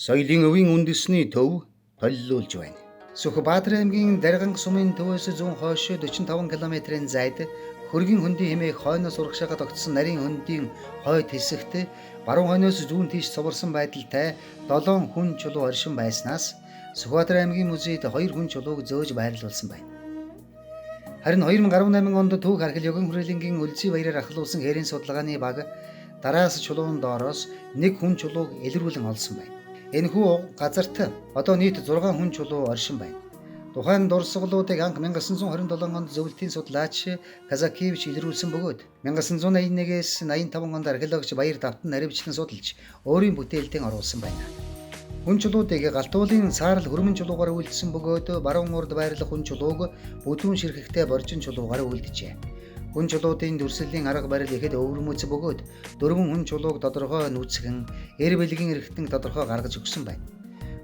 Соёлын өвийн үндэсний төв толилуулж байна. Сүхбаатар аймгийн Дарганг сумын төвөөс зүүн хойш 45 км-ийн зайд хөргийн хөндийн хэмээх хойноос урагшаага тогтсон нарийн хөндийн хойд хэсэгт баруун хойноос зүүн тийш цуварсан байдалтай 7 хүн чулуу оршин байснаас Сүхбаатар аймгийн музейд 2 хүн чулууг зөөж байрлуулсан байна. Харин 2018 онд Түүх архил ёгон хүрээлэнгийн Үлзий баяраар ахлуулсан хээрийн судалгааны баг дараас чулуун доороос 1 хүн чулууг илрүүлэн олсон байна. Энэхүү газарт одоо нийт 6 хүн чулуу оршин байна. Тухайн дурсгалуудыг анх 1927 онд зөвлөлтийн судлаач Казакевич илрүүлсэн бөгөөд 1981-ээс 85 онд археологч Баяр Давтан наривчлан судалж өөрийн бүтээлдээ оруулсан байна. Хүн чулуудыг галтуулын саарл хөрмөн чулуугаар үйлдсэн бөгөөд баруун урд байрлах хүн чулууг бүдүүн ширхэгтэй боржин чулуугаар үйлджээ. Хүн чулуудын дүрслэлийн арга барил ихэд өвөрмөц бөгөөд 4 хүн чулууг тодорхой нүцгэн, эр бэлгийн эрхтэн тодорхой гаргаж өгсөн байна.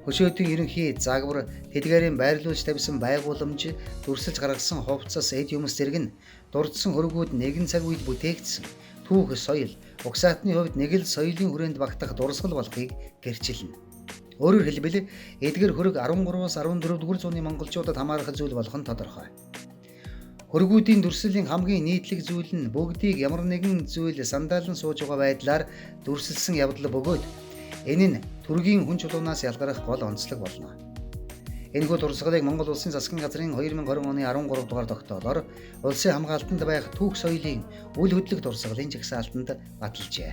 Хөшөөдийн ерөнхий загвар, тэдгээрийн байрлуулж тавьсан байгууламж, дүрсэлж гаргасан хувцас, эд юмс зэрэг нь дурдсан хөргүүд нэгэн цаг үед бүтээгдсэн. Түүх соёл, угсаатны хувьд нэг л соёлын хүрээнд багтах дурсгал болохыг гэрчилнэ. Өөрөөр хэлбэл эдгээр хөрөг 13-аас 14 дугаар зууны монголчуудад хамаарах зүйл болох нь тодорхой. Хөргүүдийн дүрслийн хамгийн нийтлэг зүйл нь бүгдийг ямар нэгэн зүйл сандаалан сууж байгаа байдлаар дүрсэлсэн явдал бөгөөд энэ нь түргийн хүн чулуунаас ялгарах гол онцлог болно. Энэхүү дурсгалыг Монгол Улсын засгийн газрын 2020 оны 13 дугаар тогтоолоор улсын хамгаалтанд байх түүх соёлын үл хөдлөх дурсгалын жагсаалтанд баталжээ.